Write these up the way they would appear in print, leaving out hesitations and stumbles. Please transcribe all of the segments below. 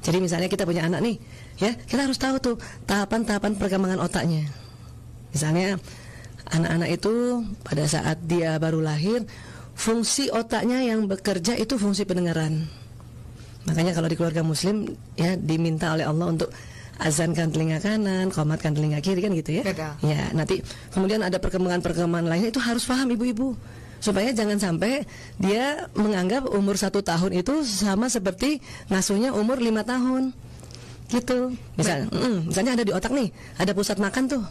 Jadi misalnya kita punya anak nih, ya kita harus tahu tuh tahapan-tahapan perkembangan otaknya. Misalnya anak-anak itu pada saat dia baru lahir, fungsi otaknya yang bekerja itu fungsi pendengaran. Makanya kalau di keluarga muslim ya diminta oleh Allah untuk azankan telinga kanan, qomatkan telinga kiri, kan gitu ya. Betul. Ya, nanti kemudian ada perkembangan-perkembangan lainnya, itu harus paham ibu-ibu, supaya jangan sampai dia menganggap umur 1 tahun itu sama seperti ngasuhnya umur 5 tahun gitu. Misalnya ada di otak nih, ada pusat makan tuh,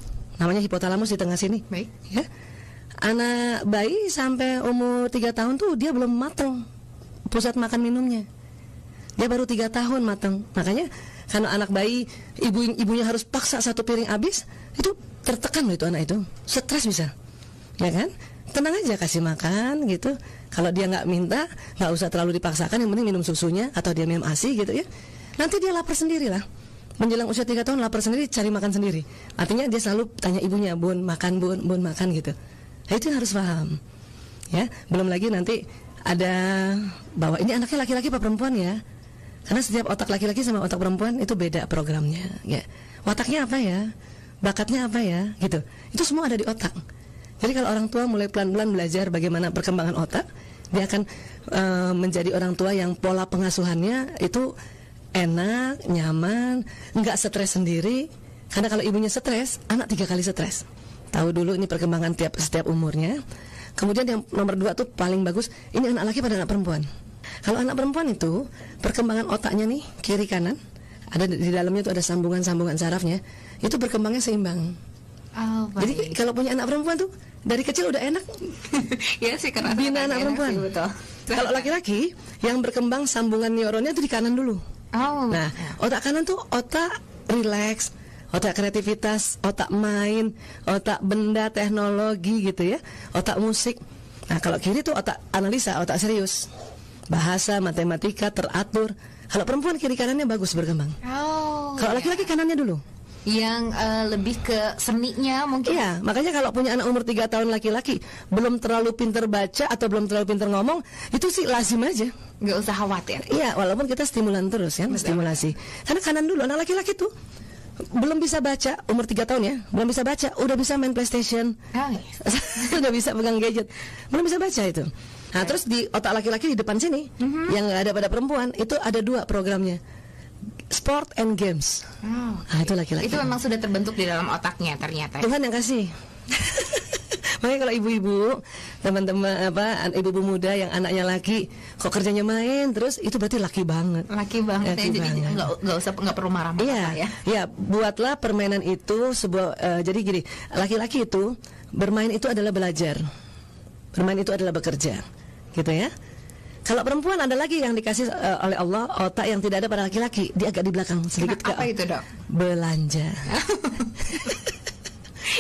namanya hipotalamus di tengah sini. Baik. Ya, anak bayi sampai umur 3 tahun tuh dia belum matang pusat makan minumnya, dia baru 3 tahun matang. Makanya kalau anak bayi ibunya harus paksa 1 piring habis, itu tertekan loh itu anak itu, stres bisa, ya kan? Tenang aja kasih makan gitu. Kalau dia nggak minta, nggak usah terlalu dipaksakan, yang penting minum susunya atau dia minum ASI gitu ya. Nanti dia lapar sendiri lah. Menjelang usia 3 tahun lapar sendiri, cari makan sendiri. Artinya dia selalu tanya ibunya, bun makan, bun makan gitu. Nah, itu yang harus paham. Ya, belum lagi nanti ada bahwa ini anaknya laki-laki apa perempuan ya. Karena setiap otak laki-laki sama otak perempuan itu beda programnya, ya. Wataknya apa ya, bakatnya apa ya, gitu. Itu semua ada di otak. Jadi kalau orang tua mulai pelan-pelan belajar bagaimana perkembangan otak, dia akan menjadi orang tua yang pola pengasuhannya itu enak, nyaman, nggak stres sendiri. Karena kalau ibunya stres, anak 3 kali stres. Tahu dulu ini perkembangan setiap umurnya. Kemudian yang nomor 2 tuh paling bagus, ini anak laki pada anak perempuan. Kalau anak perempuan itu perkembangan otaknya nih kiri kanan, ada di dalamnya tuh ada sambungan-sambungan sarafnya, itu berkembangnya seimbang. Oh, jadi kalau punya anak perempuan tuh dari kecil udah enak. Ya sih, karena bina anak perempuan. Sih, betul. Kalau laki-laki yang berkembang sambungan neuronnya tuh di kanan dulu. Oh. Nah, otak kanan tuh otak rileks, otak kreativitas, otak main, otak benda teknologi gitu ya, otak musik. Nah, kalau kiri tuh otak analisa, otak serius, bahasa, matematika, teratur. Kalau perempuan kiri kanannya bagus berkembang. Oh. Kalau laki-laki kanannya dulu. Yang lebih ke seninya mungkin. Iya, makanya kalau punya anak umur 3 tahun laki-laki belum terlalu pinter baca atau belum terlalu pinter ngomong, itu sih lazim aja. Nggak usah khawatir. Iya, walaupun kita stimulan terus ya, stimulasi. Karena kanan dulu, anak laki-laki tuh belum bisa baca, umur 3 tahun ya, belum bisa baca, udah bisa main PlayStation. Oh, yes. Udah bisa pegang gadget. Belum bisa baca itu. Nah, terus di otak laki-laki di depan sini, yang nggak ada pada perempuan, itu ada 2 programnya. Sport and games. Oh, nah, itu laki-laki. Itu memang sudah terbentuk di dalam otaknya ternyata. Tuhan yang kasih. Makanya kalau ibu-ibu, teman-teman ibu-ibu muda yang anaknya laki, kok kerjanya main terus, itu berarti laki banget. Laki banget. Laki jadi nggak perlu marah-marah ya. Ya, buatlah permainan itu sebuah. Jadi gini, laki-laki itu bermain itu adalah belajar, bermain itu adalah bekerja, gitu ya. Kalau perempuan ada lagi yang dikasih oleh Allah otak yang tidak ada pada laki-laki, dia agak di belakang sedikit. Apa itu, Dok? Belanja.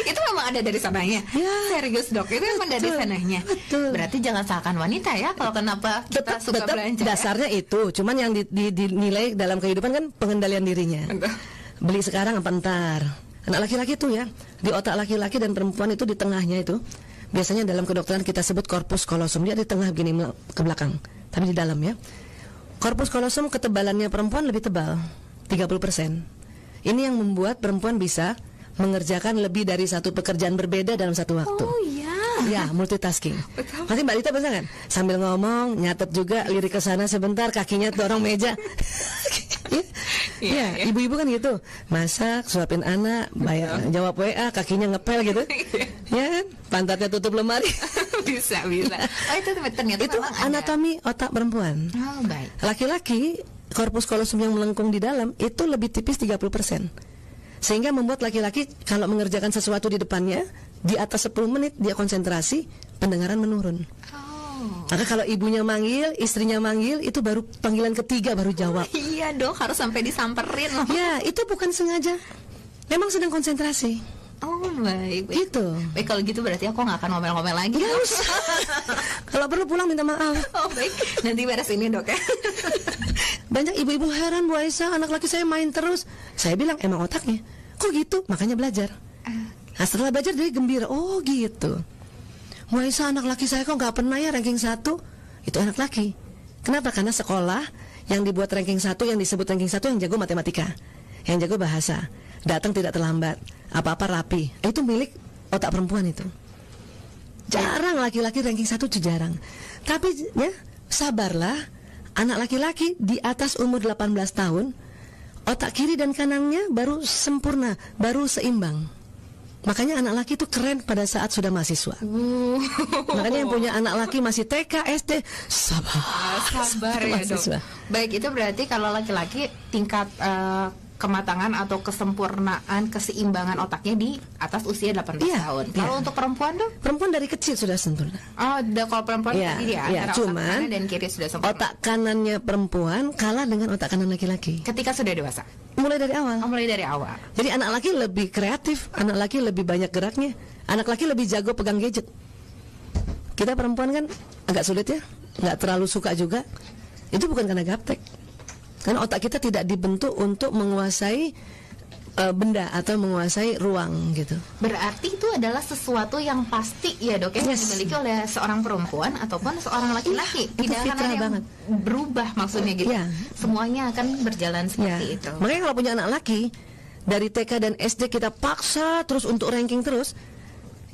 Itu memang ada dari sananya. Ya, serius, Dok, itu memang dari sananya. Betul. Berarti jangan salahkan wanita ya kalau kenapa kita suka tetap belanja. Dasarnya ya? Itu, cuman yang dinilai dalam kehidupan kan pengendalian dirinya. Betul. Beli sekarang apa ntar. Anak laki-laki itu ya, di otak laki-laki dan perempuan itu di tengahnya itu. Biasanya dalam kedokteran kita sebut corpus callosum, dia di tengah begini ke belakang, tapi di dalam ya. Corpus callosum ketebalannya perempuan lebih tebal, 30%. Ini yang membuat perempuan bisa mengerjakan lebih dari 1 pekerjaan berbeda dalam 1 waktu. Oh iya. Ya, multitasking. Betul. Nanti Mbak Rita bisa kan? Sambil ngomong, nyatet juga, lirik ke sana sebentar, kakinya dorong meja. Iya, ibu-ibu kan gitu, masak, suapin anak, jawab WA, kakinya ngepel gitu, ya kan, pantatnya tutup lemari. bisa. Oh, itu ternyata itu anatomi otak perempuan. Oh, baik. Laki-laki, korpus kolosum yang melengkung di dalam itu lebih tipis 30%, sehingga membuat laki-laki kalau mengerjakan sesuatu di depannya, di atas 10 menit dia konsentrasi, pendengaran menurun. Maka kalau ibunya manggil, istrinya manggil, itu baru panggilan ketiga baru jawab. Iya, Dok, harus sampai disamperin loh. Ya, itu bukan sengaja, memang sedang konsentrasi. Oh, baik. Itu. Baik, kalau gitu berarti aku nggak akan ngomel-ngomel lagi. Nggak usah. Kalau perlu pulang minta maaf. Oh, baik. Nanti beres ini, Dok ya. Banyak ibu-ibu heran, Bu Aisyah, anak laki saya main terus. Saya bilang, emang otaknya. Kok gitu? Makanya belajar. Nah, setelah belajar dia gembira. Oh, gitu. Bu Aisyah, anak laki saya kok nggak pernah ya ranking 1. Itu anak laki. Kenapa? Karena sekolah yang dibuat ranking 1, yang disebut ranking 1 yang jago matematika, yang jago bahasa, datang tidak terlambat, apa-apa rapi. Itu milik otak perempuan itu. Jarang laki-laki ranking 1 itu jarang. Tapi ya, sabarlah, anak laki-laki di atas umur 18 tahun, otak kiri dan kanannya baru sempurna, baru seimbang. Makanya anak laki itu keren pada saat sudah mahasiswa. Makanya yang punya anak laki masih TK, SD, Sabar ya dok. Baik, itu berarti kalau laki-laki tingkat kematangan atau kesempurnaan, keseimbangan otaknya di atas usia 18 tahun. Kalau untuk perempuan dok? Perempuan dari kecil sudah sempurna. Oh, kalau perempuan tadi ya, antara cuman otak kanan dan kiri sudah sempurna. Otak kanannya perempuan kalah dengan otak kanan laki-laki. Ketika sudah dewasa? Mulai dari awal. Oh, mulai dari awal. Jadi anak laki lebih kreatif, anak laki lebih banyak geraknya, anak laki lebih jago pegang gadget. Kita perempuan kan agak sulit ya, nggak terlalu suka juga. Itu bukan karena gaptek, karena otak kita tidak dibentuk untuk menguasai benda atau menguasai ruang gitu. Berarti itu adalah sesuatu yang pasti ya dok, yang dimiliki oleh seorang perempuan ataupun seorang laki-laki. Tidak akan ada yang berubah maksudnya gitu. Semuanya akan berjalan seperti itu. Makanya kalau punya anak laki dari TK dan SD kita paksa terus untuk ranking terus,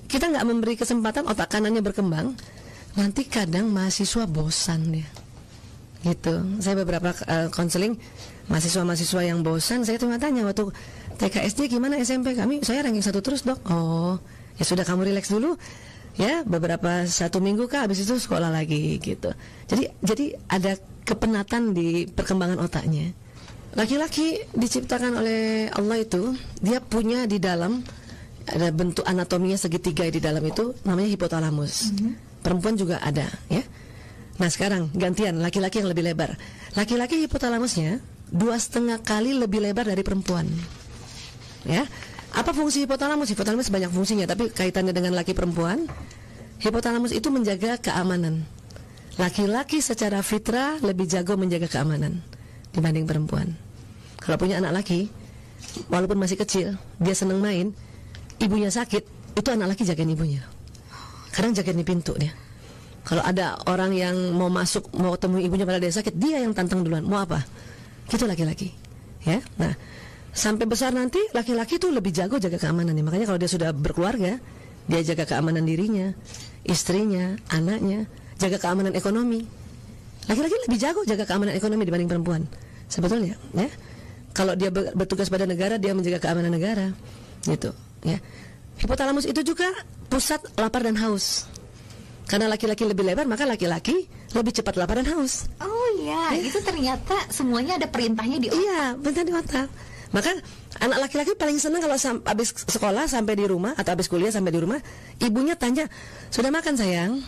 kita nggak memberi kesempatan otak kanannya berkembang. Nanti kadang mahasiswa bosan ya. Gitu. Saya beberapa konseling mahasiswa-mahasiswa yang bosan, saya tuh tanya waktu TK SD gimana, SMP kami saya ranking 1 terus dok. Oh ya sudah, kamu relax dulu ya, beberapa 1 minggu kah, habis itu sekolah lagi gitu. Jadi ada kepenatan di perkembangan otaknya. Laki-laki diciptakan oleh Allah itu, dia punya di dalam ada bentuk anatominya segitiga di dalam itu, namanya hipotalamus. Perempuan juga ada ya. Nah sekarang gantian, laki-laki yang lebih lebar. Laki-laki hipotalamusnya 2,5 kali lebih lebar dari perempuan. Ya, apa fungsi hipotalamus? Hipotalamus banyak fungsinya, tapi kaitannya dengan laki perempuan. Hipotalamus itu menjaga keamanan. Laki-laki secara fitrah lebih jago menjaga keamanan dibanding perempuan. Kalau punya anak laki, walaupun masih kecil, dia seneng main, ibunya sakit, itu anak laki jagain ibunya. Kadang jagain di pintu dia. Kalau ada orang yang mau masuk, mau ketemu ibunya pada dia sakit, dia yang tantang duluan. Mau apa? Itu laki-laki. Ya. Nah, sampai besar nanti laki-laki itu lebih jago jaga keamanan. Makanya kalau dia sudah berkeluarga, dia jaga keamanan dirinya, istrinya, anaknya, jaga keamanan ekonomi. Laki-laki lebih jago jaga keamanan ekonomi dibanding perempuan. Sebetulnya, ya. Kalau dia bertugas pada negara, dia menjaga keamanan negara. Gitu, ya. Hipotalamus itu juga pusat lapar dan haus. Karena laki-laki lebih lebar, maka laki-laki lebih cepat lapar dan haus. Oh iya, itu ternyata semuanya ada perintahnya di otak. Iya, perintah di otak. Maka anak laki-laki paling senang kalau habis sekolah sampai di rumah, atau habis kuliah sampai di rumah, ibunya tanya, sudah makan sayang?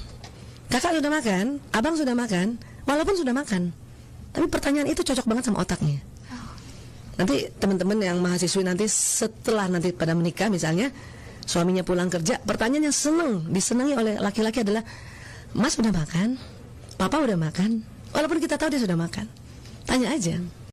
Kakak sudah makan? Abang sudah makan? Walaupun sudah makan, tapi pertanyaan itu cocok banget sama otaknya. Nanti teman-teman yang mahasiswi nanti setelah nanti pada menikah misalnya, suaminya pulang kerja, pertanyaan yang disenangi oleh laki-laki adalah, Mas udah makan? Papa udah makan? Walaupun kita tahu dia sudah makan, tanya aja.